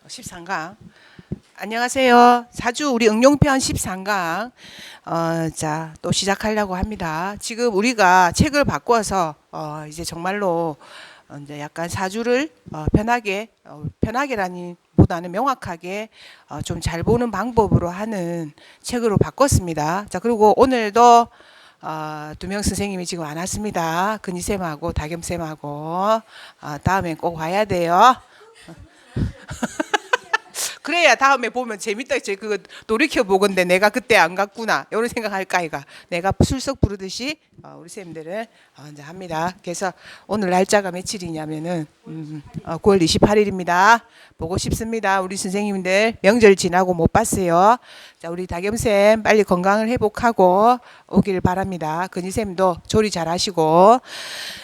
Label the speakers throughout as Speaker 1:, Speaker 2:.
Speaker 1: 13강. 안녕하세요. 사주 우리 응용편 13강. 자, 또 시작하려고 합니다. 지금 우리가 책을 바꿔서 이제 정말로 이제 약간 사주를 편하게라기보다는 명확하게 좀 잘 보는 방법으로 하는 책으로 바꿨습니다. 자, 그리고 오늘도 두 명 선생님이 지금 안 왔습니다. 근희쌤하고 다겸쌤하고 다음에 꼭 와야 돼요. 그래야 다음에 보면 재밌다. 제 그거 돌이켜 보건데 내가 그때 안 갔구나. 이런 생각할까 이가. 내가 출석 부르듯이 우리 쌤들은 이제 합니다. 그래서 오늘 날짜가 며칠이냐면은 9월 28일입니다. 보고 싶습니다. 우리 선생님들 명절 지나고 못 봤어요. 자, 우리 다겸쌤 빨리 건강을 회복하고 오길 바랍니다. 근희쌤도 조리 잘하시고.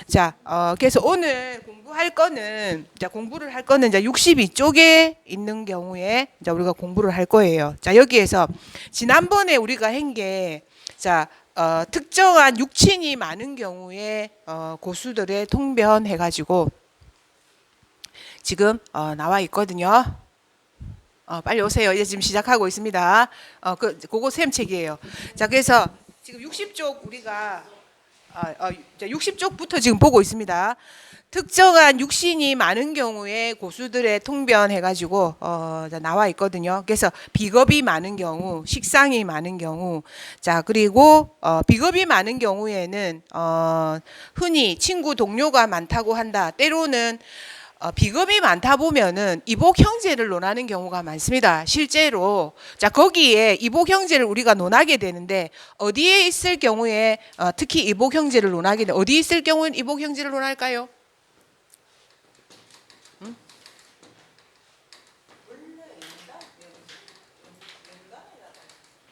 Speaker 1: 자, 그래서 오늘 공부를 할 거는 이제 62쪽에 있는 경우에 이제 우리가 공부를 할 거예요. 자, 여기에서 지난번에 우리가 한 게 특정한 육친이 많은 경우에 고수들의 통변 해가지고 지금 나와 있거든요. 빨리 오세요. 이제 지금 시작하고 있습니다. 그거 쌤 책이에요. 자, 그래서 지금 60쪽 우리가 60쪽부터 지금 보고 있습니다. 특정한 육신이 많은 경우에 고수들의 통변 해가지고 나와 있거든요. 그래서 비겁이 많은 경우, 식상이 많은 경우, 자 그리고 비겁이 많은 경우에는 흔히 친구 동료가 많다고 한다. 때로는 비겁이 많다 보면은 이복 형제를 논하는 경우가 많습니다. 실제로 자 거기에 이복 형제를 우리가 논하게 되는데 어디에 있을 경우에 특히 이복 형제를 논하게 돼 어디 있을 경우는 이복 형제를 논할까요?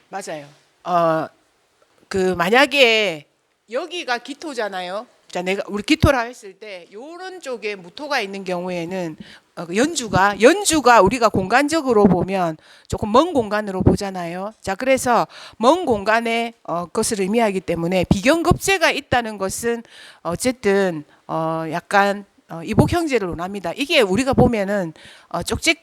Speaker 1: 맞아요. 만약에 여기가 기토잖아요. 자, 우리 기토라 했을 때 요런 쪽에 무토가 있는 경우에는 연주가 우리가 공간적으로 보면 조금 먼 공간으로 보잖아요. 자, 그래서 먼 공간의 것을 의미하기 때문에 비견급제가 있다는 것은 어쨌든 약간 이복 형제를 논합니다. 이게 우리가 보면은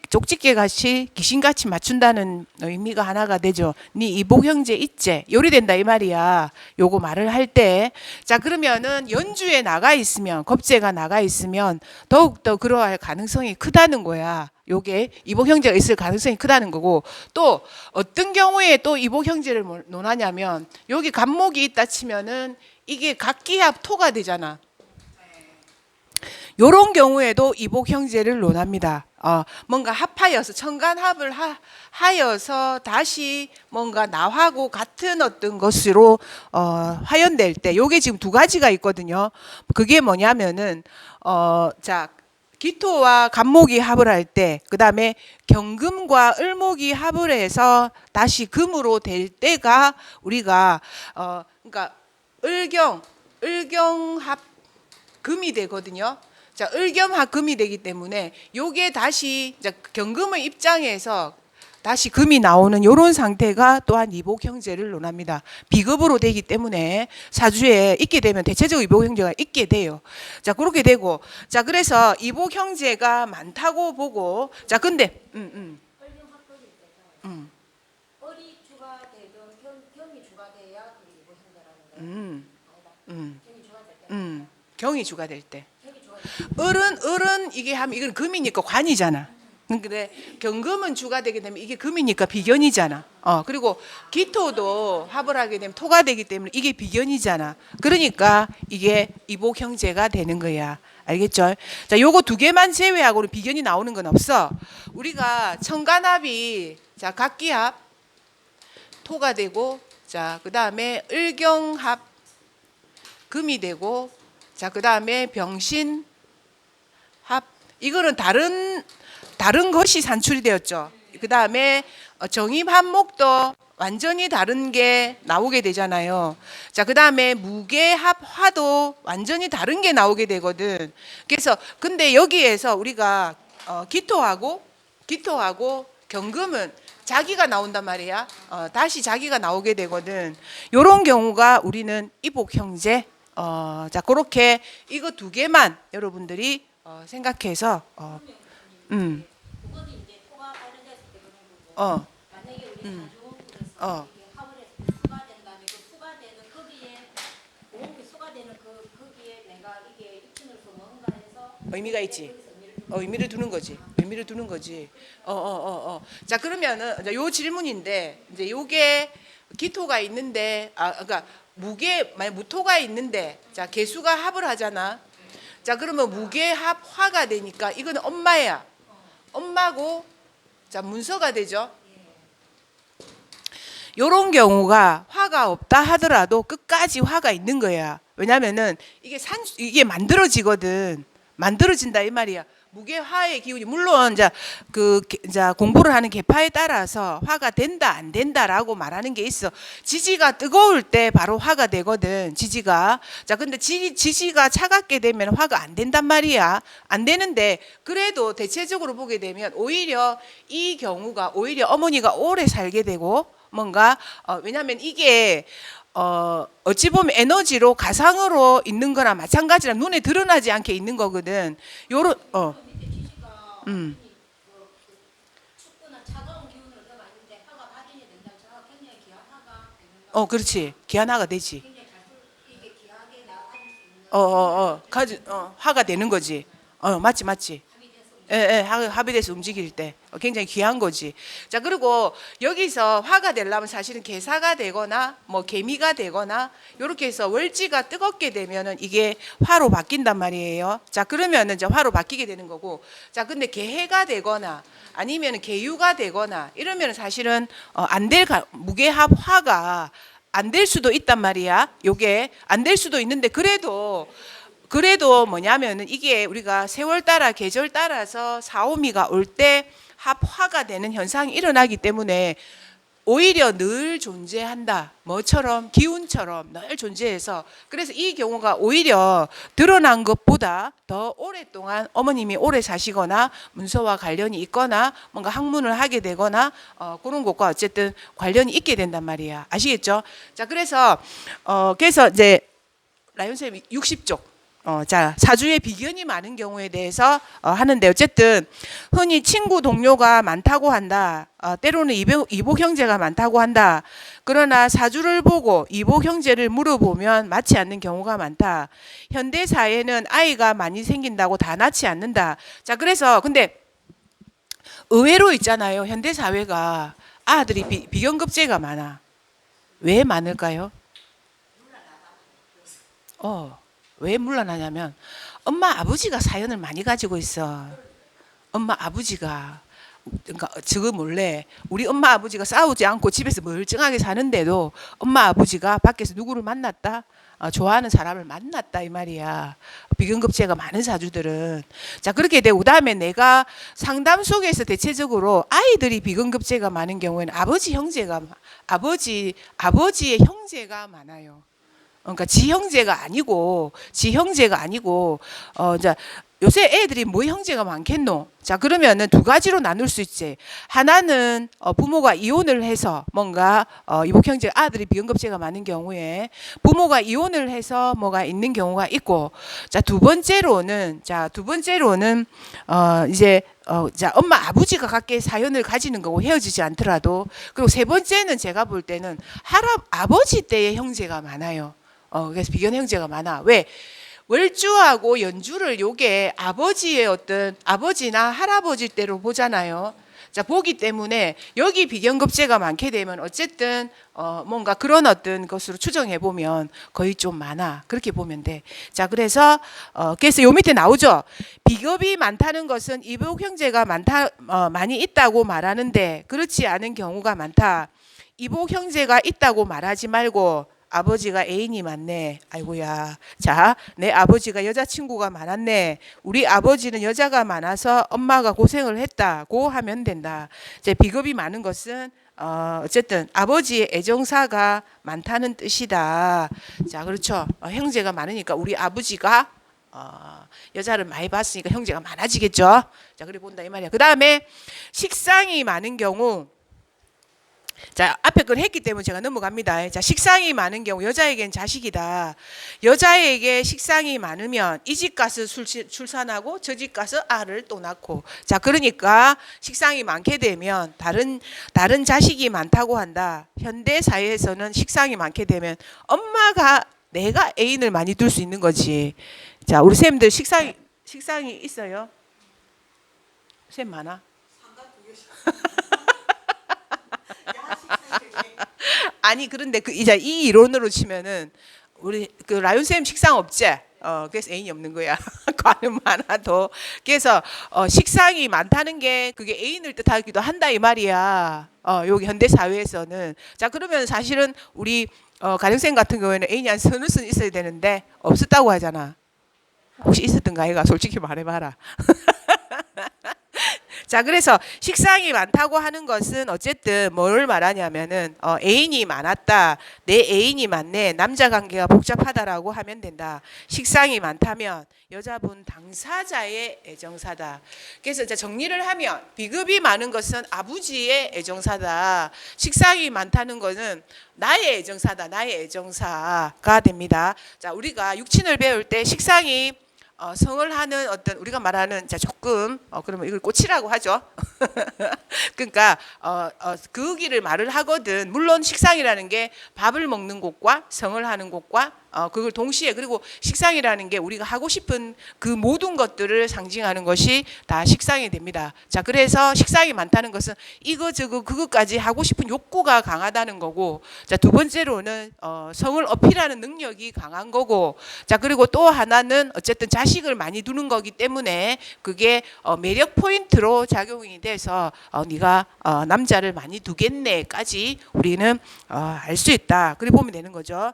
Speaker 1: 쪽집게 같이 귀신같이 맞춘다는 의미가 하나가 되죠. 네 이복 형제 있제 요리된다 이 말이야. 요거 말을 할 때 자 그러면은 연주에 나가 있으면 겁재가 나가 있으면 더욱더 그러할 가능성이 크다는 거야. 요게 이복 형제가 있을 가능성이 크다는 거고 또 어떤 경우에 또 이복 형제를 논하냐면 여기 간목이 있다 치면은 이게 각기합 토가 되잖아. 요런 경우에도 이복 형제를 논합니다. 뭔가 합하여서 천간합을 하여서 다시 뭔가 나하고 같은 어떤 것으로 화연될 때 요게 지금 두 가지가 있거든요. 그게 뭐냐면은 자 기토와 간목이 합을 할 때, 그 다음에 경금과 을목이 합을 해서 다시 금으로 될 때가 우리가 그러니까 을경합 금이 되거든요. 자, 을겸합금이 되기 때문에 요게 다시 경금의 입장에서 다시 금이 나오는 이런 상태가 또한 이복 형제를 논합니다. 비급으로 되기 때문에 사주에 있게 되면 대체적으로 이복 형제가 있게 돼요. 자, 그렇게 되고 자, 그래서 이복 형제가 많다고 보고 자, 근데
Speaker 2: 을이 주가 되든 경이 주가 돼야 그게 이복 형제라는 거예요.
Speaker 1: 경이 주가 될 때. 을은 이게 하면 이건 금이니까 관이잖아. 근데 경금은 주가 되게 되면 이게 금이니까 비견이잖아. 그리고 기토도 합을 하게 되면 토가 되기 때문에 이게 비견이잖아. 그러니까 이게 이복 형제가 되는 거야. 알겠죠? 자, 요거 두 개만 제외하고는 비견이 나오는 건 없어. 우리가 천간합이 자, 각기합 토가 되고 자, 그다음에 을경합 금이 되고 자, 그다음에 병신 합 이거는 다른 것이 산출이 되었죠. 그다음에 정입 한목도 완전히 다른 게 나오게 되잖아요. 자, 그다음에 무게합 화도 완전히 다른 게 나오게 되거든. 그래서 근데 여기에서 우리가 기토하고 경금은 자기가 나온단 말이야. 다시 자기가 나오게 되거든. 요런 경우가 우리는 이복 형제. 자, 그렇게 이거 두 개만 여러분들이 생각해서
Speaker 2: 그거는 이제 토가
Speaker 1: 어.
Speaker 2: 만약에 우리 사주원에서
Speaker 1: 어.
Speaker 2: 이게 합을 해서 수가 된다면 그 수가 되는 거기에 공이 수가 되는 그 거기에 내가 이게 입증으로서 뭔가 해서
Speaker 1: 의미가 있지.
Speaker 2: 거기서 의미를 두는
Speaker 1: 의미를 두는 거지. 의미를 두는 거지. 자, 그러면은 이제 요 질문인데 이제 요게 기토가 있는데 그러니까 만약 무토가 있는데 자, 개수가 합을 하잖아. 자, 그러면 무게합 화가 되니까 이거는 엄마야. 엄마고 자, 문서가 되죠. 요런 경우가 화가 없다 하더라도 끝까지 화가 있는 거야. 왜냐면은 이게 만들어지거든. 만들어진다 이 말이야. 무게화의 기운이 물론 이제 공부를 하는 계파에 따라서 화가 된다 안 된다라고 말하는 게 있어. 지지가 뜨거울 때 바로 화가 되거든. 지지가. 자, 근데 지지가 차갑게 되면 화가 안 된단 말이야. 안 되는데 그래도 대체적으로 보게 되면 오히려 이 경우가 오히려 어머니가 오래 살게 되고 뭔가 왜냐하면 이게 어찌 보면 에너지로 가상으로 있는 거나 마찬가지라 눈에 드러나지 않게 있는 거거든. 요런
Speaker 2: 밑에 지지가
Speaker 1: 음.
Speaker 2: 춥거나 차가운 기운을 얻어가는데 화가 발현이 된다면 저가 굉장히 귀한 화가 되는
Speaker 1: 그렇지. 기한화가 되지.
Speaker 2: 굉장히 이게 귀하게 나아질 수 있는
Speaker 1: 화가 되는 거지. 맞지.
Speaker 2: 합이 돼서
Speaker 1: 합의돼서 움직일 때 굉장히 귀한 거지. 자, 그리고 여기서 화가 되려면 사실은 개사가 되거나 뭐 개미가 되거나 이렇게 해서 월지가 뜨겁게 되면은 이게 화로 바뀐단 말이에요. 자, 그러면은 이제 화로 바뀌게 되는 거고. 자, 근데 개해가 되거나 아니면 개유가 되거나 이러면 사실은 안 될 무게합 화가 안 될 수도 있단 말이야. 요게 안 될 수도 있는데 그래도 뭐냐면은 이게 우리가 세월 따라 계절 따라서 사오미가 올 때 합화가 되는 현상이 일어나기 때문에 오히려 늘 존재한다. 뭐처럼 기운처럼 늘 존재해서 그래서 이 경우가 오히려 드러난 것보다 더 오랫동안 어머님이 오래 사시거나 문서와 관련이 있거나 뭔가 학문을 하게 되거나 그런 것과 어쨌든 관련이 있게 된단 말이야. 아시겠죠? 자, 그래서 이제 라이온 쌤이 60쪽 자, 사주에 비견이 많은 경우에 대해서 하는데 어쨌든 흔히 친구 동료가 많다고 한다. 때로는 이복 형제가 많다고 한다. 그러나 사주를 보고 이복 형제를 물어보면 맞지 않는 경우가 많다. 현대 사회는 아이가 많이 생긴다고 다 낳지 않는다. 자, 그래서 근데 의외로 있잖아요. 현대 사회가 아들이 비견급제가 많아. 왜 많을까요? 왜 물러나냐면 엄마 아버지가 사연을 많이 가지고 있어. 엄마 아버지가 그러니까 저거 몰래 우리 엄마 아버지가 싸우지 않고 집에서 멀쩡하게 사는데도 엄마 아버지가 밖에서 누구를 만났다? 좋아하는 사람을 만났다 이 말이야. 비견급제가 많은 사주들은. 자, 그렇게 되고 그다음에 내가 상담 속에서 대체적으로 아이들이 비견급제가 많은 경우에는 아버지의 형제가 많아요. 그러니까 지 형제가 아니고 이제 요새 애들이 뭐 형제가 많겠노? 자, 그러면은 두 가지로 나눌 수 있지. 하나는 부모가 이혼을 해서 뭔가 이복 형제 아들이 비견급제가 많은 경우에 부모가 이혼을 해서 뭐가 있는 경우가 있고, 자, 두 번째로는 이제 자, 엄마 아버지가 각계 사연을 가지는 거고 헤어지지 않더라도, 그리고 세 번째는 제가 볼 때는 아버지 때의 형제가 많아요. 그래서 비견 형제가 많아. 왜? 월주하고 연주를 요게 아버지의 어떤 아버지나 할아버지 때로 보잖아요. 자, 보기 때문에 여기 비견급제가 많게 되면 어쨌든 뭔가 그런 어떤 것으로 추정해 보면 거의 좀 많아. 그렇게 보면 돼. 자, 그래서 요 밑에 나오죠. 비겁이 많다는 것은 이복 형제가 많이 있다고 말하는데 그렇지 않은 경우가 많다. 이복 형제가 있다고 말하지 말고 아버지가 애인이 많네. 아이고야. 자, 내 아버지가 여자친구가 많았네. 우리 아버지는 여자가 많아서 엄마가 고생을 했다고 하면 된다. 이제 비겁이 많은 것은 어쨌든 아버지의 애정사가 많다는 뜻이다. 자, 그렇죠. 형제가 많으니까 우리 아버지가 여자를 많이 봤으니까 형제가 많아지겠죠. 자, 그래 본다 이 말이야. 그 다음에 식상이 많은 경우 자, 앞에 걸 했기 때문에 제가 넘어갑니다. 자, 식상이 많은 경우 여자에겐 자식이다. 여자에게 식상이 많으면 이 집 가서 출산하고 저 집 가서 알을 또 낳고. 자, 그러니까 식상이 많게 되면 다른 자식이 많다고 한다. 현대 사회에서는 식상이 많게 되면 내가 애인을 많이 둘 수 있는 거지. 자, 우리 쌤들 식상이 있어요? 쌤 많아? 아니 그런데 이제 이 이론으로 치면은 우리 그 라윤 쌤 식상 없지? 그래서 애인이 없는 거야. 과는 많아도. 그래서 식상이 많다는 게 그게 애인을 뜻하기도 한다 이 말이야. 여기 현대 사회에서는. 자, 그러면 사실은 우리 가령 쌤 같은 경우에는 애인이 한 서너 은 있어야 되는데 없었다고 하잖아. 혹시 있었던가 아이가? 솔직히 말해봐라. 자, 그래서 식상이 많다고 하는 것은 어쨌든 뭘 말하냐면은 애인이 많았다. 내 애인이 많네. 남자 관계가 복잡하다라고 하면 된다. 식상이 많다면 여자분 당사자의 애정사다. 그래서 이제 정리를 하면 비급이 많은 것은 아버지의 애정사다. 식상이 많다는 것은 나의 애정사다. 나의 애정사가 됩니다. 자, 우리가 육친을 배울 때 식상이 성을 하는 어떤 우리가 말하는 자 조금 그러면 이걸 꽃이라고 하죠. 그러니까 거기를 말을 하거든. 물론 식상이라는 게 밥을 먹는 곳과 성을 하는 곳과 그걸 동시에 그리고 식상이라는 게 우리가 하고 싶은 그 모든 것들을 상징하는 것이 다 식상이 됩니다. 자, 그래서 식상이 많다는 것은 이거 저거 그것까지 하고 싶은 욕구가 강하다는 거고, 자, 두 번째로는 성을 어필하는 능력이 강한 거고, 자, 그리고 또 하나는 어쨌든 자식을 많이 두는 거기 때문에 그게 매력 포인트로 작용이 돼서 네가 남자를 많이 두겠네까지 우리는 알 수 있다. 그렇게 보면 되는 거죠.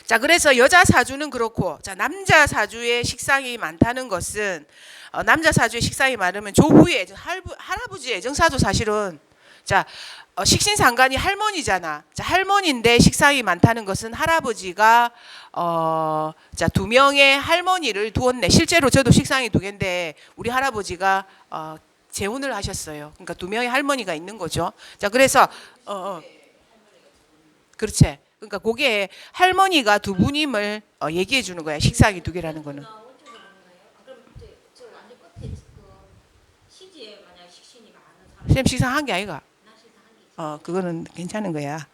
Speaker 1: 자, 그래서 여자 사주는 그렇고, 자, 남자 사주의 식상이 많다는 것은 남자 사주의 식상이 많으면 조부의 애정, 할아버지의 애정사도 사실은 자, 식신상간이 할머니잖아. 자, 할머니인데 식상이 많다는 것은 할아버지가 자, 두 명의 할머니를 두었네. 실제로 저도 식상이 두 개인데 우리 할아버지가 재혼을 하셨어요. 그러니까 두 명의 할머니가 있는 거죠. 자, 그래서 그렇지. 그러니까 그게 할머니가 두 분임을 얘기해 주는 거야. 식상이 두 개라는 거는. 쌤 식상 한 게 아이가. 그거는 괜찮은 거야.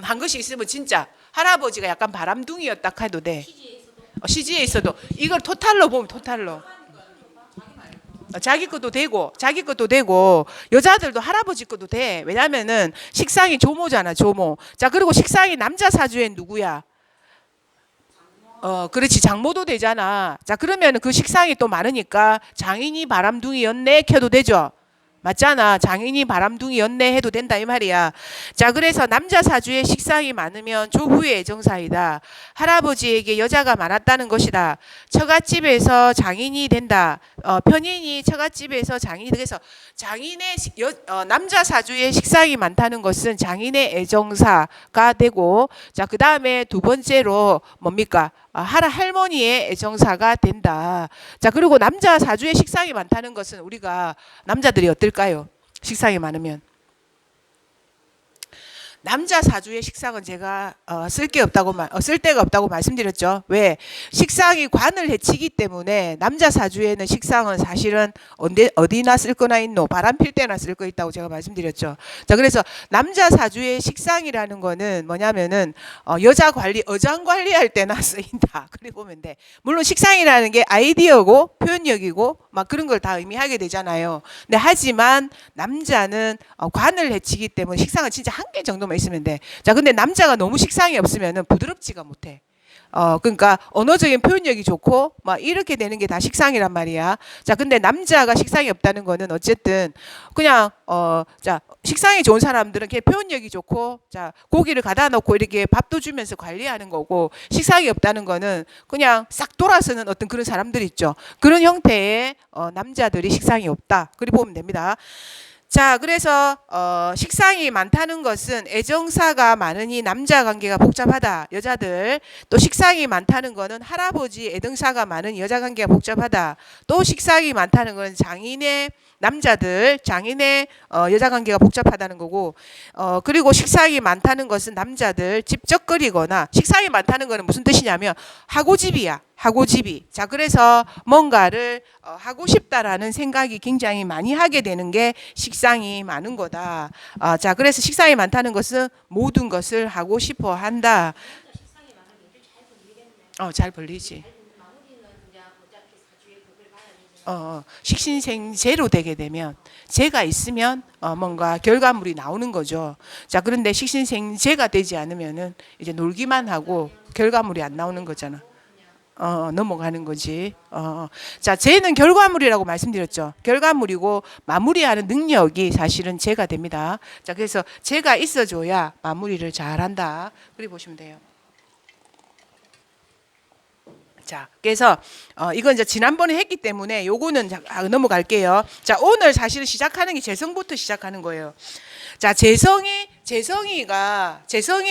Speaker 1: 한 것이 있으면 진짜 할아버지가 약간 바람둥이였다 해도 돼. 시지에 있어도 이걸 토탈로 보면 토탈로. 자기 것도 되고 여자들도 할아버지 것도 돼. 왜냐면은 식상이 조모잖아, 조모. 자, 그리고 식상이 남자 사주엔 누구야? 그렇지, 장모도 되잖아. 자, 그러면 그 식상이 또 많으니까 장인이 바람둥이였네 켜도 되죠. 맞잖아. 장인이 바람둥이였네 해도 된다 이 말이야. 자, 그래서 남자 사주에 식상이 많으면 조부의 애정사이다. 할아버지에게 여자가 많았다는 것이다. 처갓집에서 장인이 된다. 편인이 처갓집에서 장인이 돼서 장인의 남자 사주에 식상이 많다는 것은 장인의 애정사가 되고, 자, 그 다음에 두 번째로 뭡니까? 할머니의 애정사가 된다. 자, 그리고 남자 사주에 식상이 많다는 것은 우리가 남자들이 어떨까요? 식상이 많으면. 남자 사주의 식상은 제가 쓸 데가 없다고 말씀드렸죠. 왜? 식상이 관을 해치기 때문에 남자 사주에는 식상은 사실은 어디나 쓸 거나 있노, 바람 필 때나 쓸 거 있다고 제가 말씀드렸죠. 자, 그래서 남자 사주의 식상이라는 거는 뭐냐면은 여자 관리, 어장 관리할 때나 쓰인다. 그래 보면 돼. 물론 식상이라는 게 아이디어고 표현력이고 막 그런 걸 다 의미하게 되잖아요. 근데 하지만 남자는 관을 해치기 때문에 식상은 진짜 한 개 정도만 있으면 돼. 자, 근데 남자가 너무 식상이 없으면은 부드럽지가 못해. 그러니까 언어적인 표현력이 좋고 막 이렇게 되는 게 다 식상이란 말이야. 자, 근데 남자가 식상이 없다는 거는 어쨌든 그냥 자, 식상이 좋은 사람들은 걔 표현력이 좋고 자, 고기를 가다 놓고 이렇게 밥도 주면서 관리하는 거고, 식상이 없다는 거는 그냥 싹 돌아서는 어떤 그런 사람들 있죠. 그런 형태의 남자들이 식상이 없다. 그리 보면 됩니다. 자, 그래서 식상이 많다는 것은 애정사가 많으니 남자 관계가 복잡하다. 여자들. 또 식상이 많다는 것은 할아버지 애정사가 많은 여자 관계가 복잡하다. 또 식상이 많다는 것은 장인의 남자들, 장인의 여자 관계가 복잡하다는 거고, 그리고 식상이 많다는 것은 남자들 집적거리거나, 식상이 많다는 것은 무슨 뜻이냐면 하고집이야. 하고집이. 자, 그래서 뭔가를 하고 싶다라는 생각이 굉장히 많이 하게 되는 게 식상이 많은 거다. 자, 그래서 식상이 많다는 것은 모든 것을 하고 싶어 한다.
Speaker 2: 식상이 많으면 일을 잘 벌리겠네.
Speaker 1: 잘 벌리지.
Speaker 2: 마무리는 그냥 어차피 사주에 그걸 봐야 되지.
Speaker 1: 식신생제로 되게 되면 제가 있으면 뭔가 결과물이 나오는 거죠. 자, 그런데 식신생제가 되지 않으면은 이제 놀기만 하고 결과물이 안 나오는 거잖아. 넘어가는 거지. 자, 쟤는 결과물이라고 말씀드렸죠. 결과물이고 마무리하는 능력이 사실은 제가 됩니다. 자, 그래서 제가 있어줘야 마무리를 잘한다. 그렇게 보시면 돼요. 자, 그래서 이건 이제 지난번에 했기 때문에 요거는 넘어갈게요. 자, 오늘 사실은 시작하는 게 재성부터 시작하는 거예요. 자, 재성이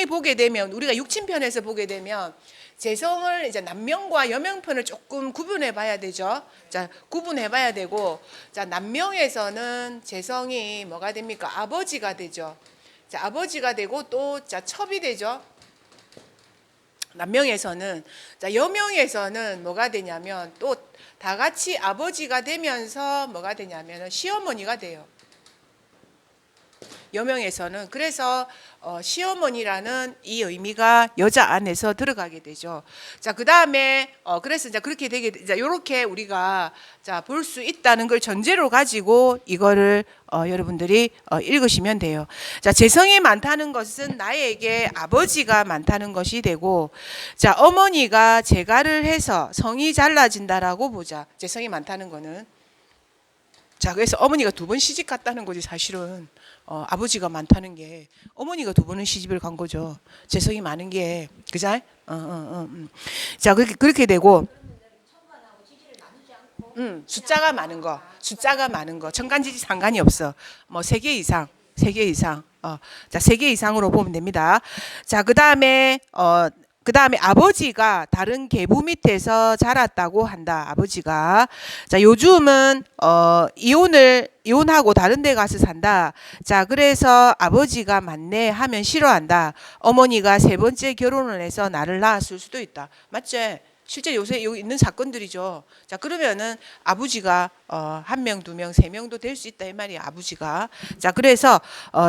Speaker 1: 보게 되면 우리가 육친편에서 보게 되면 재성을 이제 남명과 여명편을 조금 구분해 봐야 되죠. 자, 구분해 봐야 되고, 자, 남명에서는 재성이 뭐가 됩니까? 아버지가 되죠. 자, 아버지가 되고 또 자, 첩이 되죠. 남명에서는. 자, 여명에서는 뭐가 되냐면 또 다 같이 아버지가 되면서 뭐가 되냐면 시어머니가 돼요. 여명에서는. 그래서 시어머니라는 이 의미가 여자 안에서 들어가게 되죠. 자, 그다음에 그래서 이제 그렇게 되게 이제 요렇게 우리가 자, 볼 수 있다는 걸 전제로 가지고 이거를 여러분들이 읽으시면 돼요. 자, 재성이 많다는 것은 나에게 아버지가 많다는 것이 되고, 자, 어머니가 재가를 해서 성이 잘라진다라고 보자. 재성이 많다는 거는. 자, 그래서 어머니가 2번 시집 갔다는 거지 사실은. 아버지가 많다는 게 어머니가 2번은 시집을 간 거죠. 재성이 많은 게, 그자? 자, 그렇게 되고, 숫자가 많은 거, 천간지지 상관이 없어. 뭐 3개 이상. 자, 3개 이상으로 보면 됩니다. 자, 그다음에 아버지가 다른 계부 밑에서 자랐다고 한다. 아버지가. 자, 요즘은 이혼하고 다른 데 가서 산다. 자, 그래서 아버지가 맞네 하면 싫어한다. 어머니가 3번째 결혼을 해서 나를 낳았을 수도 있다. 맞지? 실제 요새 여기 있는 사건들이죠. 자, 그러면은 아버지가 1명, 2명, 3명도 될 수 있다 이 말이야. 아버지가. 자, 그래서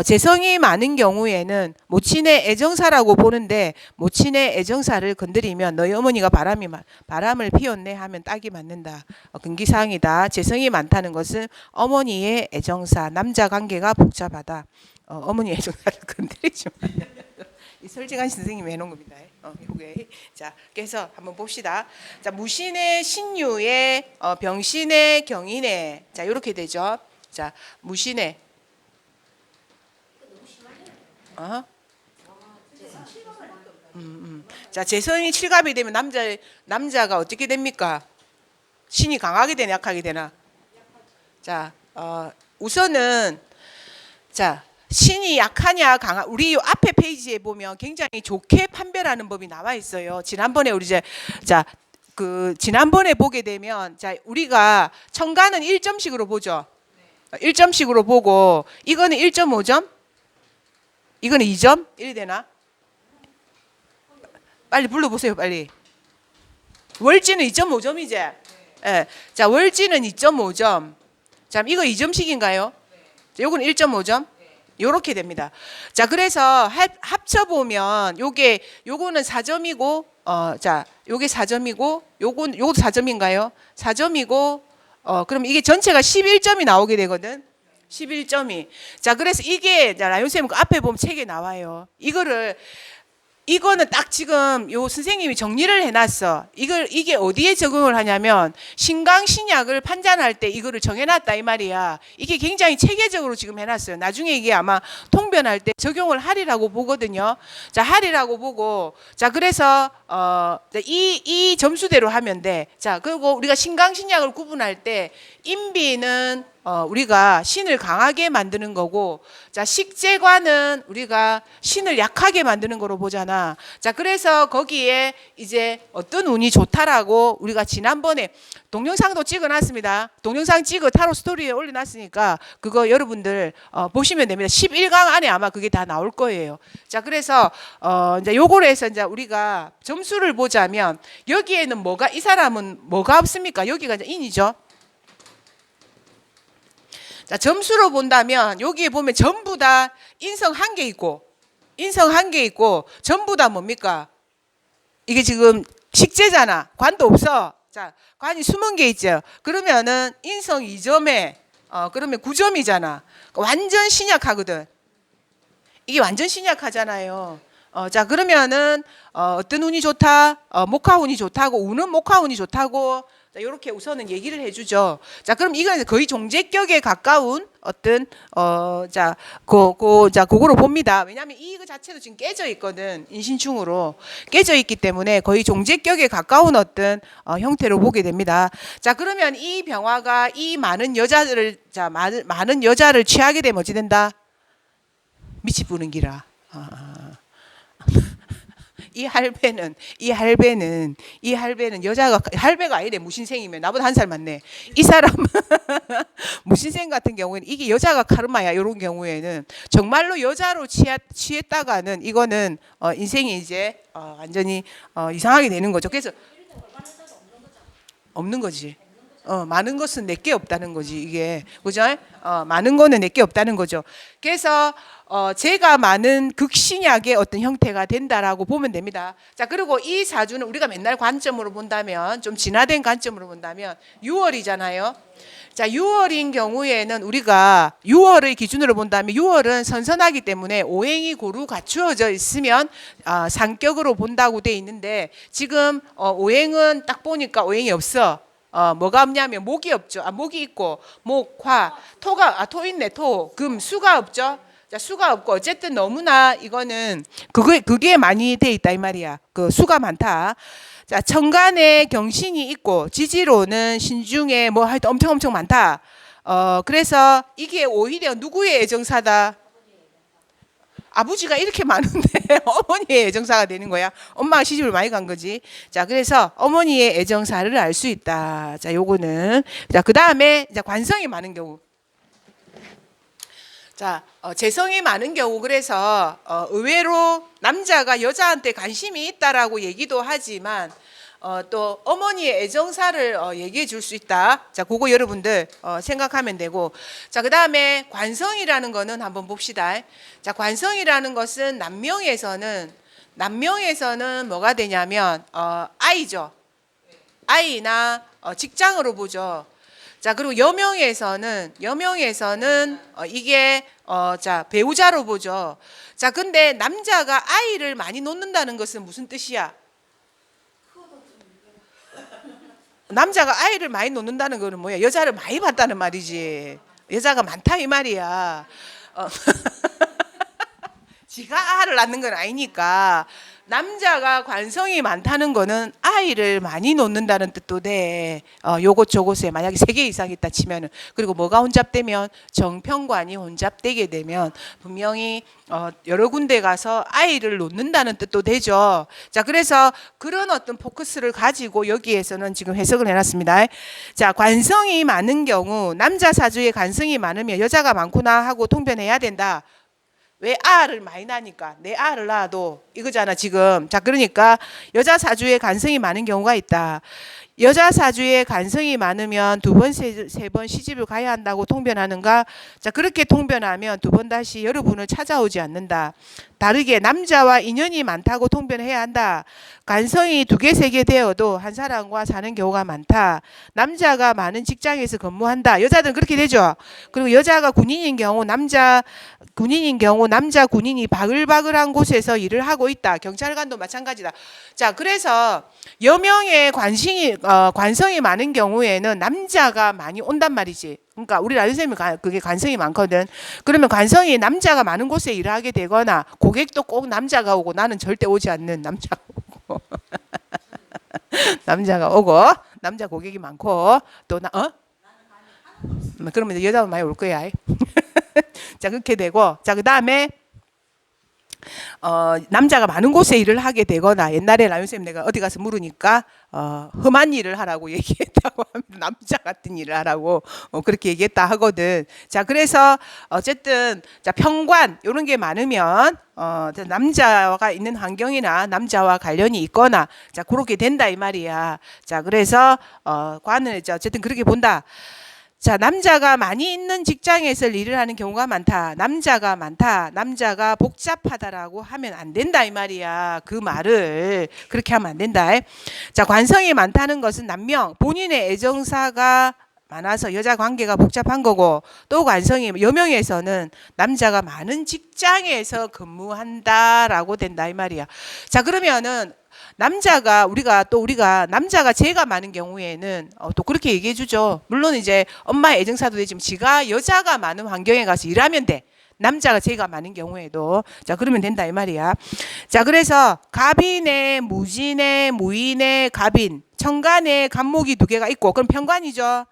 Speaker 1: 재성이 많은 경우에는 모친의 애정사라고 보는데, 모친의 애정사를 건드리면 너희 어머니가 바람을 피웠네 하면 딱이 맞는다. 금기사항이다. 재성이 많다는 것은 어머니의 애정사, 남자 관계가 복잡하다. 어머니의 애정사를 건드리지 마. 이 설지관 선생님이 해놓은 겁니다. 요게. 자, 그래서 한번 봅시다. 자, 무신의 신유의 병신의 경인의. 자, 이렇게 되죠. 자, 무신의. 자, 재성이 칠갑이 되면 남자가 어떻게 됩니까? 신이 강하게 되나 약하게 되나? 자, 우선은 자. 신이 약하냐 강하, 우리 앞에 페이지에 보면 굉장히 좋게 판별하는 법이 나와 있어요. 지난번에 우리 지난번에 보게 되면, 자, 우리가 천간은 1점씩으로 보죠. 1점씩으로 보고, 이거는 1.5점, 이거는 2점, 이리 되나? 빨리 불러보세요, 빨리. 월지는 2.5점이지? 예. 자, 월지는 2.5점. 자, 이거 2점씩인가요? 자, 요거는 1.5점? 요렇게 됩니다. 자, 그래서 합쳐보면 요거는 4점이고, 자, 요게 4점이고, 요것도 4점인가요? 4점이고, 그럼 이게 전체가 11점이 나오게 되거든. 11점이. 자, 그래서 이게, 자, 라이온쌤 그 앞에 보면 책에 나와요. 이거를 이거는 딱 지금 요 선생님이 정리를 해놨어. 이게 어디에 적용을 하냐면 신강신약을 판단할 때 이거를 정해놨다 이 말이야. 이게 굉장히 체계적으로 지금 해놨어요. 나중에 이게 아마 통변할 때 적용을 하리라고 보거든요. 자, 하리라고 보고, 자, 그래서 이 점수대로 하면 돼. 자, 그리고 우리가 신강신약을 구분할 때 인비는 우리가 신을 강하게 만드는 거고, 자, 식재관은 우리가 신을 약하게 만드는 거로 보잖아. 자, 그래서 거기에 이제 어떤 운이 좋다라고 우리가 지난번에 동영상도 찍어놨습니다. 동영상 찍어 타로 스토리에 올려놨으니까 그거 여러분들 보시면 됩니다. 11강 안에 아마 그게 다 나올 거예요. 자, 그래서 이제 요거로 해서 이제 우리가 점수를 보자면 여기에는 이 사람은 뭐가 없습니까? 여기가 이제 인이죠. 자, 점수로 본다면 여기에 보면 전부 다 인성 한 개 있고 전부 다 뭡니까? 이게 지금 식재잖아. 관도 없어. 자, 관이 숨은 게 있죠. 그러면은 인성 2점에 그러면 9점이잖아. 완전 신약하거든. 이게 완전 신약하잖아요. 자, 그러면은 어떤 운이 좋다? 목화운이 좋다고, 운은 목화운이 좋다고. 자, 이렇게 우선은 얘기를 해주죠. 자, 그럼 이건 거의 종재격에 가까운 어떤 그거로 봅니다. 왜냐하면 이거 자체도 지금 깨져 있거든. 인신충으로 깨져 있기 때문에 거의 종재격에 가까운 어떤 형태로 보게 됩니다. 자, 그러면 이 병화가 이 많은 여자를 많은 여자를 취하게 되면 어찌 된다? 미치 부는 기라. 이 할배는 여자가 할배가 아니래. 무신생이면 나보다 한 살 많네. 이 사람은 무신생 같은 경우에는 이게 여자가 카르마야. 이런 경우에는 정말로 여자로 취했다가는 이거는 인생이 이제 완전히 이상하게 되는 거죠. 그래서 없는 거지. 많은 것은 내게 없다는 거지 이게. 그죠? 많은 거는 내게 없다는 거죠. 그래서 제가 많은 극신약의 어떤 형태가 된다라고 보면 됩니다. 자, 그리고 이 사주는 우리가 맨날 관점으로 본다면, 좀 진화된 관점으로 본다면 6월이잖아요. 자, 6월인 경우에는 우리가 6월의 기준으로 본다면 6월은 선선하기 때문에 오행이 고루 갖추어져 있으면 상격으로 본다고 돼 있는데, 지금 오행은 딱 보니까 오행이 없어. 뭐가 없냐면 목이 없죠. 목이 있고 목, 화, 토 있네. 토, 금, 수가 없죠. 자, 수가 없고 어쨌든 너무나 이거는 그게 많이 돼 있다 이 말이야. 그 수가 많다. 자, 천간에 경신이 있고 지지로는 신중에 뭐 하여튼 엄청 많다. 그래서 이게 오히려 누구의 애정사다? 아버지가 이렇게 많은데 어머니의 애정사가 되는 거야. 엄마가 시집을 많이 간 거지. 자, 그래서 어머니의 애정사를 알 수 있다. 자, 요거는. 자, 그 다음에 관성이 많은 경우. 자, 재성이 많은 경우. 그래서 의외로 남자가 여자한테 관심이 있다라고 얘기도 하지만 또 어머니의 애정사를 얘기해 줄 수 있다. 자, 그거 여러분들 생각하면 되고. 자, 그 다음에 관성이라는 거는 한번 봅시다. 자, 관성이라는 것은 남명에서는 뭐가 되냐면 아이죠. 아이나 직장으로 보죠. 자, 그리고 여명에서는 이게 자, 배우자로 보죠. 자, 근데 남자가 아이를 많이 놓는다는 것은 무슨 뜻이야? 남자가 아이를 많이 놓는다는 거는 뭐야? 여자를 많이 봤다는 말이지. 여자가 많다 이 말이야. 지가 아를 낳는 건 아니니까. 남자가 관성이 많다는 거는 아이를 많이 놓는다는 뜻도 돼. 요것 저것에 만약에 3개 이상 있다 치면은. 그리고 뭐가 혼잡되면 정평관이 혼잡되게 되면 분명히 여러 군데 가서 아이를 놓는다는 뜻도 되죠. 자, 그래서 그런 어떤 포커스를 가지고 여기에서는 지금 해석을 해놨습니다. 자, 관성이 많은 경우, 남자 사주에 관성이 많으면 여자가 많구나 하고 통변해야 된다. 왜? 알을 많이 낳으니까. 내 알을 낳아도 이거잖아 지금. 자, 그러니까 여자 사주에 관성이 많은 경우가 있다. 여자 사주에 간성이 많으면 두 번, 세 번 시집을 가야 한다고 통변하는가? 자, 그렇게 통변하면 두 번 다시 여러분을 찾아오지 않는다. 다르게 남자와 인연이 많다고 통변해야 한다. 간성이 두 개, 세 개 되어도 한 사람과 사는 경우가 많다. 남자가 많은 직장에서 근무한다. 여자들은 그렇게 되죠. 그리고 여자가 군인인 경우 남자 군인이 바글바글한 곳에서 일을 하고 있다. 경찰관도 마찬가지다. 자, 그래서 여명의 관성이 많은 경우에는 남자가 많이 온단 말이지. 그러니까 우리 라이언 쌤이 그게 관성이 많거든. 그러면 관성이 남자가 많은 곳에 일을 하게 되거나 고객도 꼭 남자가 오고 나는 절대 오지 않는 남자가 오고 남자가 오고 남자 고객이 많고 또 그러면 여자분 많이 올 거야. 자, 그렇게 되고 자, 그다음에 남자가 많은 곳에 일을 하게 되거나 옛날에 라이언쌤 내가 어디 가서 물으니까 험한 일을 하라고 얘기했다고 합니다. 남자 같은 일을 하라고 그렇게 얘기했다 하거든. 자, 그래서 어쨌든 자, 평관 이런 게 많으면 남자가 있는 환경이나 남자와 관련이 있거나 자, 그렇게 된다 이 말이야. 자, 그래서 관을 어쨌든 그렇게 본다. 자, 남자가 많이 있는 직장에서 일을 하는 경우가 많다. 남자가 많다. 남자가 복잡하다라고 하면 안 된다 이 말이야. 그 말을 그렇게 하면 안 된다. 자, 관성이 많다는 것은 남명 본인의 애정사가 많아서 여자 관계가 복잡한 거고 또 관성이 여명에서는 남자가 많은 직장에서 근무한다라고 된다 이 말이야. 자, 그러면은 우리가 남자가 죄가 많은 경우에는 또 그렇게 얘기해 주죠. 물론 이제 엄마의 애정사도 되지만 지가 여자가 많은 환경에 가서 일하면 돼. 남자가 죄가 많은 경우에도 자, 그러면 된다 이 말이야. 자, 그래서 갑인에 무진에 무인에 갑인 천간에 갑목이 두 개가 있고 그럼 편관이죠.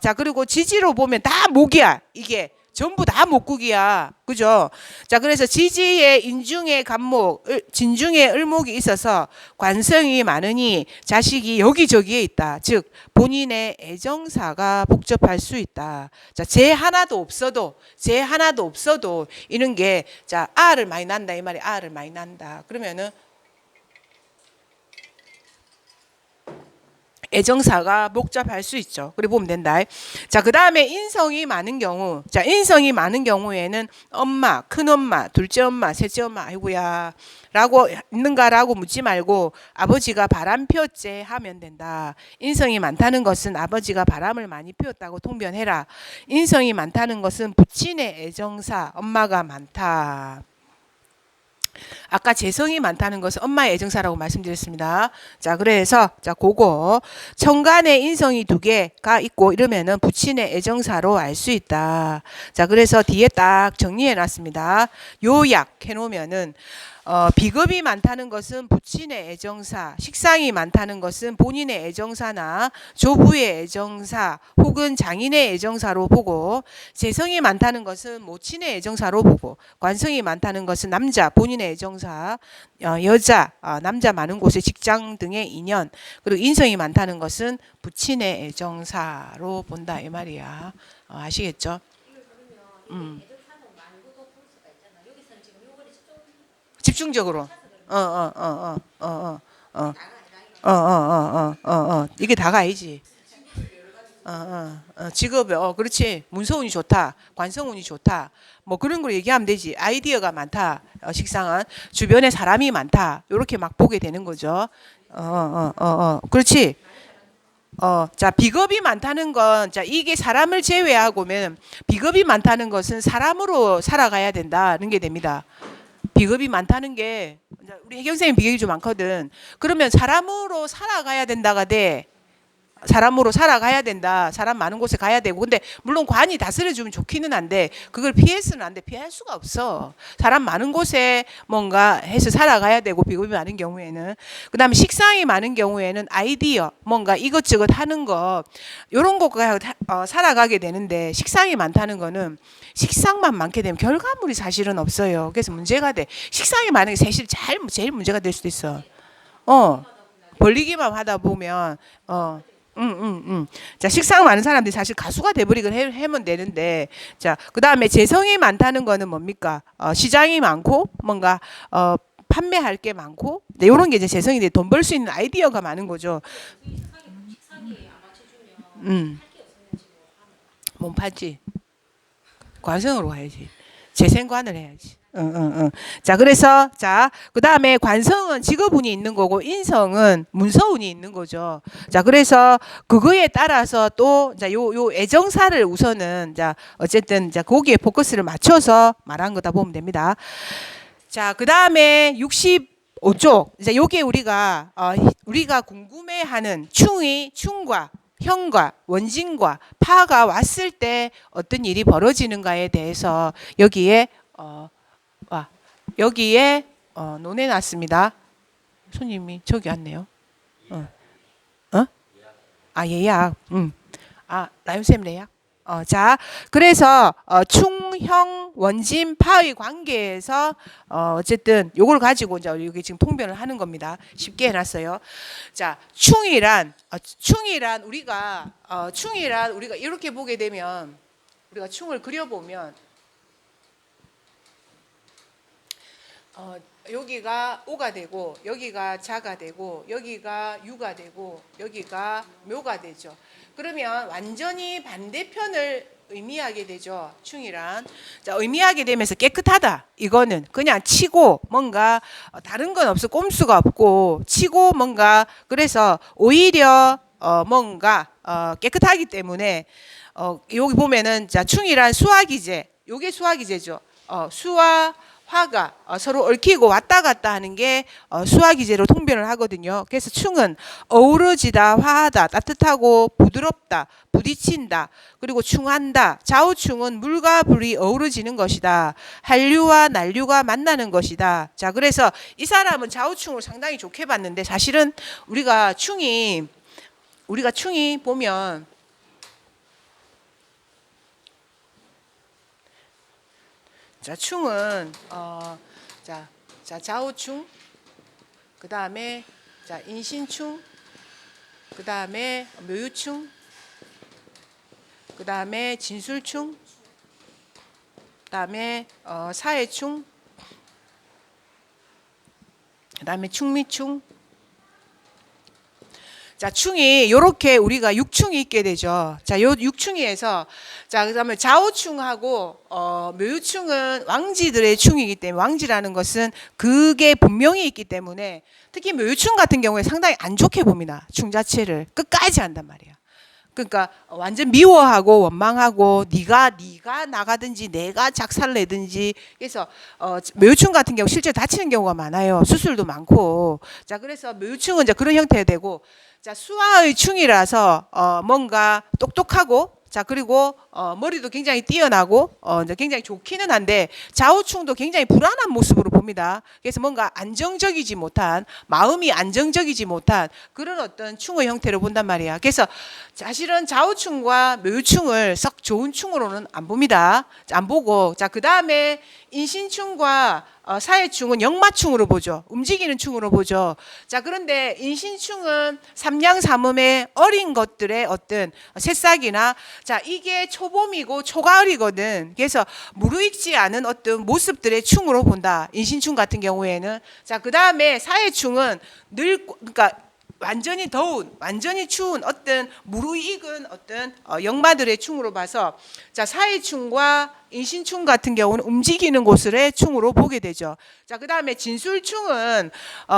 Speaker 1: 자, 그리고 지지로 보면 다 목이야. 이게 전부 다 목국이야. 그죠? 자, 그래서 지지에 인중에 갑목, 진중에 을목이 있어서 관성이 많으니 자식이 여기저기에 있다. 즉 본인의 애정사가 복잡할 수 있다. 자, 죄 하나도 없어도 이런 게 자, 알을 많이 난다 이 말이 알을 많이 난다. 그러면은 애정사가 복잡할 수 있죠. 그래 보면 된다. 자, 그 다음에 인성이 많은 경우. 자, 인성이 많은 경우에는 엄마, 큰엄마, 둘째 엄마, 셋째 엄마, 아이고야 라고 있는가라고 묻지 말고 아버지가 바람 피웠제 하면 된다. 인성이 많다는 것은 아버지가 바람을 많이 피웠다고 통변해라. 인성이 많다는 것은 부친의 애정사, 엄마가 많다. 아까 재성이 많다는 것은 엄마의 애정사라고 말씀드렸습니다. 자, 그래서 자, 그거 천간에 인성이 두 개가 있고 이러면은 부친의 애정사로 알 수 있다. 자, 그래서 뒤에 딱 정리해 놨습니다. 요약해 놓으면은 비겁이 많다는 것은 부친의 애정사, 식상이 많다는 것은 본인의 애정사나 조부의 애정사 혹은 장인의 애정사로 보고, 재성이 많다는 것은 모친의 애정사로 보고, 관성이 많다는 것은 남자 본인의 애정사, 여자 남자 많은 곳의 직장 등의 인연, 그리고 인성이 많다는 것은 부친의 애정사로 본다 이 말이야. 아시겠죠? 집중적으로. 이게 다가 아니지. 직업에 그렇지. 문서운이 좋다. 관성운이 좋다. 뭐 그런 걸 얘기하면 되지. 아이디어가 많다. 식상은 주변에 사람이 많다. 이렇게 막 보게 되는 거죠. 그렇지. 자, 비겁이 많다는 건, 자, 이게 사람을 제외하고면 비겁이 많다는 것은 사람으로 살아가야 된다는 게 됩니다. 비겁이 많다는 게 우리 혜경 선생님 비겁이 좀 많거든. 그러면 사람으로 살아가야 된다가 돼. 사람으로 살아가야 된다. 사람 많은 곳에 가야 되고. 근데 물론 관이 다스려주면 좋기는 한데 그걸 피해서는 안 돼. 피할 수가 없어. 사람 많은 곳에 뭔가 해서 살아가야 되고, 비겁이 많은 경우에는. 그 다음에 식상이 많은 경우에는 아이디어, 뭔가 이것저것 하는 거, 이런 것과 살아가게 되는데, 식상이 많다는 거는 식상만 많게 되면 결과물이 사실은 없어요. 그래서 문제가 돼. 식상이 많은 게 사실 제일 문제가 될 수도 있어. 벌리기만 하다 보면 자, 식상 많은 사람들이 사실 가수가 돼버리긴 하면 되는데, 자, 그 다음에 재성이 많다는 거는 뭡니까? 시장이 많고, 뭔가, 판매할 게 많고, 네, 이런 게 이제 재성이 돼. 돈 벌 수 있는 아이디어가 많은 거죠. 못 팔지. 관성으로 가야지. 재생관을 해야지. 응. 자, 그래서 자, 그다음에 관성은 직업운이 있는 거고 인성은 문서운이 있는 거죠. 자, 그래서 그거에 따라서 또 자, 요 애정사를 우선은 자, 어쨌든 자, 거기에 포커스를 맞춰서 말한 거다 보면 됩니다. 자, 그다음에 65쪽. 이제 요게 우리가 우리가 궁금해하는 충과 형과 원진과 파가 왔을 때 어떤 일이 벌어지는가에 대해서 여기에 논해놨습니다. 손님이 저기 왔네요. 예약. 라임쌤 예약. 자, 그래서 충, 형, 원진, 파의 관계에서 어쨌든 요걸 가지고 이제 여기 지금 통변을 하는 겁니다. 쉽게 해놨어요. 자, 충이란 우리가 이렇게 보게 되면 우리가 충을 그려보면 여기가 오가 되고 여기가 자가 되고 여기가 유가 되고 여기가 묘가 되죠. 그러면 완전히 반대편을 의미하게 되죠. 충이란. 자, 의미하게 되면서 깨끗하다. 이거는 그냥 치고 뭔가 다른 건 없어. 꼼수가 없고 치고 뭔가 그래서 오히려 뭔가 깨끗하기 때문에 여기 보면은 자, 충이란 수화기제. 요게 수화기제죠. 수와 화가 서로 얽히고 왔다 갔다 하는 게 수화기제로 통변을 하거든요. 그래서 충은 어우러지다, 화하다, 따뜻하고 부드럽다, 부딪힌다, 그리고 충한다. 좌우충은 물과 불이 어우러지는 것이다. 한류와 난류가 만나는 것이다. 자, 그래서 이 사람은 좌우충을 상당히 좋게 봤는데 사실은 우리가 충이 보면 자, 충은 자, 좌우충, 그다음에 자, 인신충, 그다음에 묘유충, 그다음에 진술충, 그다음에 사해충, 그다음에 충미충. 자, 충이 요렇게 우리가 육충이 있게 되죠. 자, 요 육충이에서 자, 그다음에 좌우충하고 묘유충은 왕지들의 충이기 때문에 왕지라는 것은 그게 분명히 있기 때문에 특히 묘유충 같은 경우에 상당히 안 좋게 봅니다. 충 자체를 끝까지 한단 말이야. 그러니까 완전 미워하고 원망하고 네가 나가든지 내가 작살을 내든지 그래서 묘유충 같은 경우 실제 다치는 경우가 많아요. 수술도 많고. 자, 그래서 묘유충은 이제 그런 형태가 되고 자, 수화의 충이라서 뭔가 똑똑하고 자, 그리고 머리도 굉장히 뛰어나고 이제 굉장히 좋기는 한데 좌우충도 굉장히 불안한 모습으로 봅니다. 그래서 뭔가 안정적이지 못한 마음이 안정적이지 못한 그런 어떤 충의 형태로 본단 말이야. 그래서 사실은 좌우충과 묘유충을 썩 좋은 충으로는 안 봅니다. 안 보고 자, 그다음에 인신충과 사해충은 역마충으로 보죠. 움직이는 충으로 보죠. 자, 그런데 인신충은 삼양삼음의 어린 것들의 어떤 새싹이나 자, 이게 초봄이고 초가을이거든. 그래서 무르익지 않은 어떤 모습들의 충으로 본다. 인신충 같은 경우에는. 자, 그다음에 사해충은 그러니까 완전히 더운, 완전히 추운 어떤 무르익은 어떤 역마들의 충으로 봐서 자, 사해충과 인신충 같은 경우는 움직이는 곳을 충으로 보게 되죠. 자, 그다음에 진술충은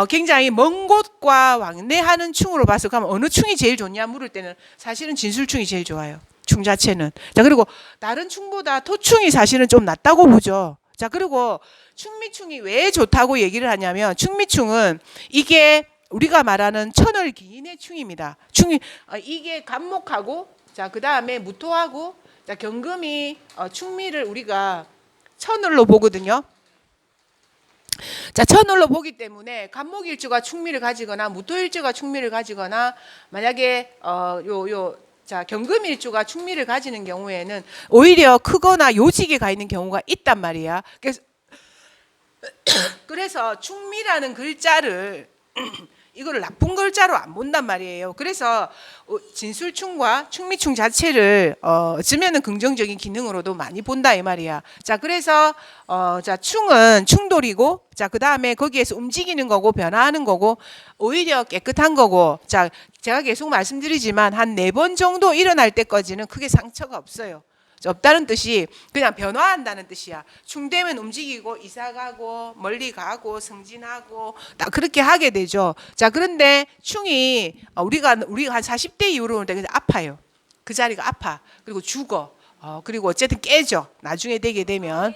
Speaker 1: 굉장히 먼 곳과 왕래하는 충으로 봐서 그럼 어느 충이 제일 좋냐 물을 때는 사실은 진술충이 제일 좋아요. 충 자체는. 자, 그리고 다른 충보다 토충이 사실은 좀 낫다고 보죠. 자, 그리고 충미충이 왜 좋다고 얘기를 하냐면 충미충은 이게 우리가 말하는 천을기인의 충입니다. 충이 이게 간목하고 자, 그다음에 무토하고 자, 경금이 충미를 우리가 천을로 보거든요. 자, 천을로 보기 때문에 간목일주가 충미를 가지거나 무토일주가 충미를 가지거나 만약에 자, 경금일주가 충미를 가지는 경우에는 오히려 크거나 요직에 가 있는 경우가 있단 말이야. 그래서 충미라는 글자를 이거를 나쁜 글자로 안 본단 말이에요. 그래서 진술충과 충미충 자체를 어쩌면은 긍정적인 기능으로도 많이 본다 이 말이야. 자, 그래서 자, 충은 충돌이고, 자, 그 다음에 거기에서 움직이는 거고 변화하는 거고 오히려 깨끗한 거고. 자, 제가 계속 말씀드리지만 한 4번 정도 일어날 때까지는 크게 상처가 없어요. 없다는 뜻이 그냥 변화한다는 뜻이야. 충되면 움직이고 이사가고 멀리 가고 승진하고 다 그렇게 하게 되죠. 자, 그런데 충이 우리가 한 40대 이후로는 되게 아파요. 그 자리가 아파. 그리고 죽어. 그리고 어쨌든 깨져. 나중에 되게 되면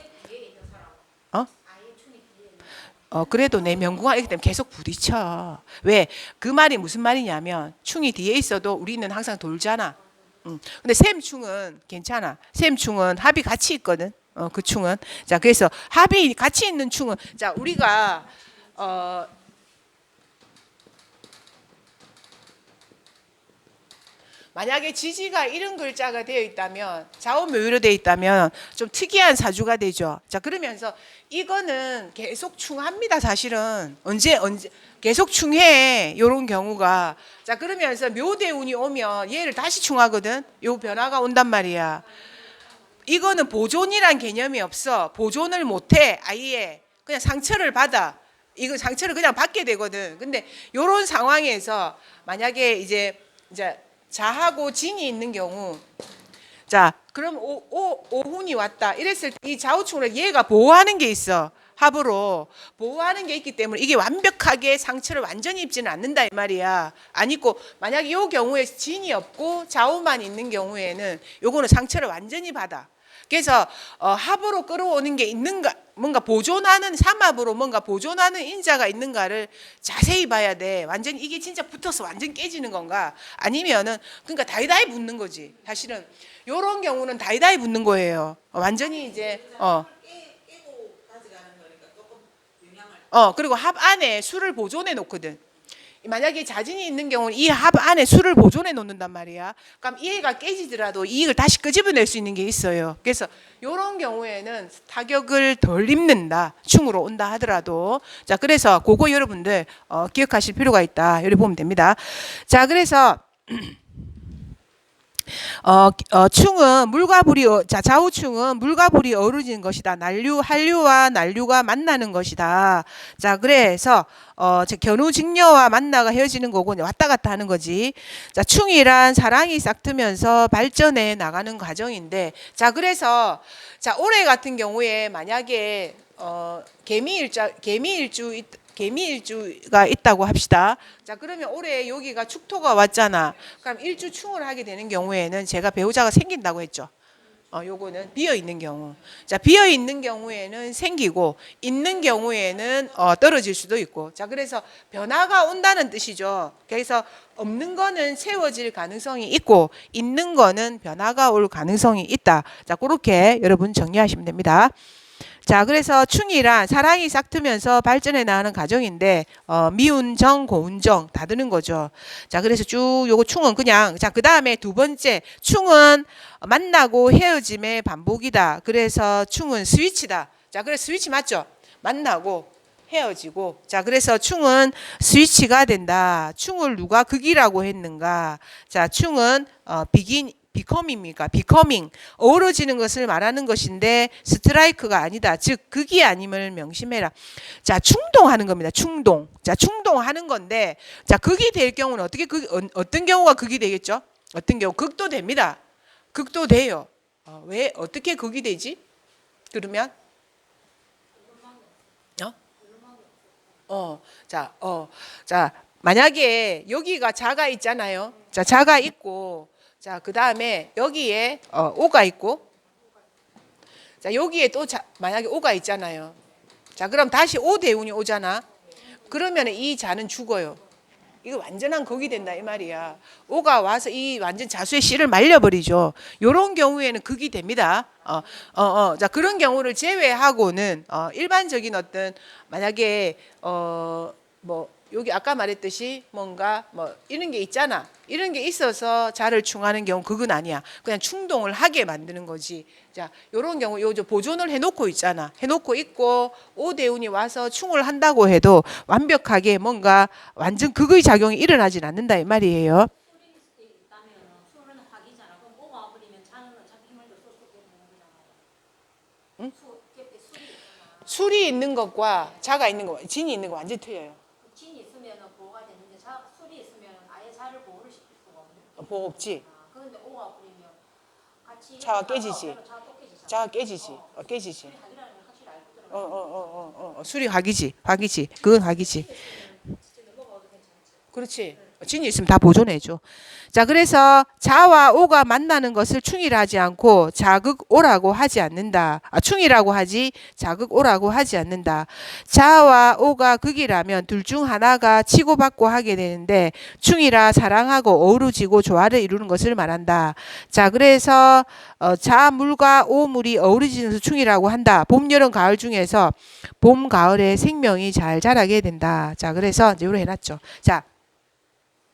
Speaker 1: 그래도 내 명궁화 이기 때문에 계속 부딪혀. 왜? 그 말이 무슨 말이냐면 충이 뒤에 있어도 우리는 항상 돌잖아. 근데 셈충은 괜찮아. 셈충은 합이 같이 있거든. 그 충은. 자, 그래서 합이 같이 있는 충은, 자, 우리가 만약에 지지가 이런 글자가 되어 있다면, 좌우묘유로 되어 있다면 좀 특이한 사주가 되죠. 자, 그러면서 이거는 계속 충합니다. 사실은 언제 계속 충해. 요런 경우가. 자, 그러면서 묘대운이 오면 얘를 다시 충하거든. 요 변화가 온단 말이야. 이거는 보존이란 개념이 없어. 보존을 못해. 아예 그냥 상처를 받아. 이거 상처를 그냥 받게 되거든. 근데 요런 상황에서 만약에 이제 자하고 진이 있는 경우, 자, 그럼 오훈이 왔다 이랬을 때 이 좌우충을 얘가 보호하는 게 있어. 합으로 보호하는 게 있기 때문에 이게 완벽하게 상처를 완전히 입지는 않는다 이 말이야. 안 입고 만약에 이 경우에 진이 없고 좌우만 있는 경우에는 요거는 상처를 완전히 받아. 그래서 합으로 끌어오는 게 있는가, 뭔가 보존하는 삼합으로 뭔가 보존하는 인자가 있는가를 자세히 봐야 돼. 완전 이게 진짜 붙어서 완전 깨지는 건가, 아니면은 그러니까 다이다이 붙는 거지. 사실은 요런 경우는 다이다이 붙는 거예요. 완전히 이제 그리고 합 안에 수를 보존해 놓거든. 만약에 자진이 있는 경우는 이 합 안에 수를 보존해 놓는단 말이야. 그럼 이해가 깨지더라도 이익을 다시 끄집어낼 수 있는 게 있어요. 그래서 이런 경우에는 타격을 덜 입는다. 충으로 온다 하더라도. 자, 그래서 그거 여러분들 기억하실 필요가 있다. 여기 보면 됩니다. 자, 그래서 충은 물과 불이 좌우충은 물과 불이 어우러지는 것이다. 한류와 난류가 만나는 것이다. 자, 그래서 견우직녀와 만나가 헤어지는 거고 왔다 갔다 하는 거지. 자, 충이란 사랑이 싹트면서 발전해 나가는 과정인데, 자, 그래서 자, 올해 같은 경우에 만약에 개미일주가 있다고 합시다. 자, 그러면 올해 여기가 축토가 왔잖아. 그럼 일주충을 하게 되는 경우에는 제가 배우자가 생긴다고 했죠. 요거는 비어 있는 경우. 자, 비어 있는 경우에는 생기고 있는 경우에는 떨어질 수도 있고. 자, 그래서 변화가 온다는 뜻이죠. 그래서 없는 거는 채워질 가능성이 있고 있는 거는 변화가 올 가능성이 있다. 자, 그렇게 여러분 정리하시면 됩니다. 자, 그래서 충이란 사랑이 싹트면서 발전해 나가는 과정인데 미운정, 고운정 다 드는 거죠. 자, 그래서 쭉 요거 충은 그냥, 자, 그 다음에 두 번째 충은 만나고 헤어짐의 반복이다. 그래서 충은 스위치다. 자, 그래서 스위치 맞죠? 만나고 헤어지고. 자, 그래서 충은 스위치가 된다. 충을 누가 극이라고 했는가? 자, 충은 비커밍입니까? 비커밍, 어우러지는 것을 말하는 것인데 스트라이크가 아니다. 즉 극이 아님을 명심해라. 자, 충동하는 겁니다. 충동. 자, 충동하는 건데, 자, 극이 될 경우는 어떤 경우가 극이 되겠죠? 어떤 경우 극도 됩니다. 극도 돼요. 왜 어떻게 극이 되지? 그러면 자, 만약에 여기가 자가 있잖아요. 자, 자가 있고, 자, 그 다음에 여기에 오가 있고, 자, 여기에 또 만약에 오가 있잖아요. 자, 그럼 다시 오 대운이 오잖아. 그러면 이 자는 죽어요. 이거 완전한 극이 된다 이 말이야. 오가 와서 이 완전 자수의 씨를 말려버리죠. 요런 경우에는 극이 됩니다. 자, 그런 경우를 제외하고는 일반적인 어떤 만약에 여기 아까 말했듯이 뭔가 뭐 이런 게 있잖아. 이런 게 있어서 자를 충하는 경우 그건 아니야. 그냥 충동을 하게 만드는 거지. 자, 요런 경우 요 보존을 해놓고 있잖아. 해놓고 있고 오대운이 와서 충을 한다고 해도 완벽하게 뭔가 완전 극의 작용이 일어나진 않는다 이 말이에요.
Speaker 2: 술이 있다면 술은 화기잖아. 그럼 오가 버리면 자는 어차피 힘을 더 쏟게 되는 거잖아요.
Speaker 1: 응?
Speaker 2: 술이 있잖아.
Speaker 1: 술이 있는 것과 자가 있는 거, 진이 있는 거 완전 틀려요.
Speaker 2: 진이 있으면 보호가 되는데 술이 있으면 아예 자를 보호를 시킬 수가 없는.
Speaker 1: 뭐 없지.
Speaker 2: 그런데 오가 버리면 같이
Speaker 1: 자가 깨지지.
Speaker 2: 자가 또 깨지잖아.
Speaker 1: 자가 깨지지. 깨지지.
Speaker 2: 술이 화기라는 걸 확실히 알고 들어가.
Speaker 1: 술이 화기지. 그건 화기지.
Speaker 2: 진짜 넘어가도 괜찮지.
Speaker 1: 그렇지. 진이 있으면 다 보존해줘. 자, 그래서 자와 오가 만나는 것을 충이라지 않고 자극오라고 하지 않는다. 충이라고 하지 자극오라고 하지 않는다. 자와 오가 극이라면 둘 중 하나가 치고받고 하게 되는데 충이라 사랑하고 어우러지고 조화를 이루는 것을 말한다. 자, 그래서 자물과 오물이 어우러지는 것을 충이라고 한다. 봄, 여름, 가을 중에서 봄, 가을에 생명이 잘 자라게 된다. 자, 그래서 이제 이렇게 해놨죠. 자,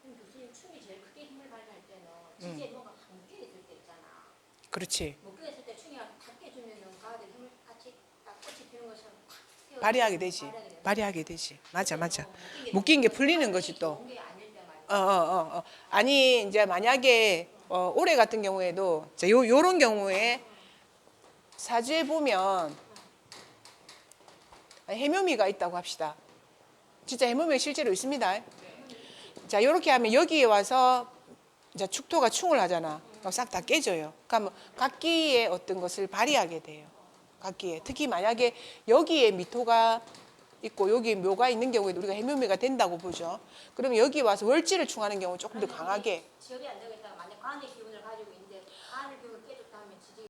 Speaker 2: 교수님 춤이 제일 크게 힘을 발휘할 때는 지지에 뭔가 함께 있을 때 있잖아.
Speaker 1: 그렇지.
Speaker 2: 묶여 있을 때 춤이 다 깨주면은 가을에 힘을 같이 딱 꽃이 피는 것처럼 탁 띄워.
Speaker 1: 발휘하게 되지. 발휘하게 되지. 맞아. 묶인 게 풀리는 거지 또.
Speaker 2: 좋은 게 아닐 때 말이야.
Speaker 1: 아니 이제 만약에 올해 같은 경우에도 요런 경우에 사주에 보면 해묘미가 있다고 합시다. 진짜 해묘미가 실제로 있습니다. 자, 요렇게 하면 여기에 와서 이제 축토가 충을 하잖아. 그럼 싹 다 깨져요. 그러면 각기의 어떤 것을 발휘하게 돼요. 각기에. 특히 만약에 여기에 미토가 있고 여기 묘가 있는 경우에도 우리가 해묘미가 된다고 보죠. 그러면 여기 와서 월지를 충하는 경우 조금 더 강하게
Speaker 2: 지역이 안 되겠다. 만약 관의 기운을 가지고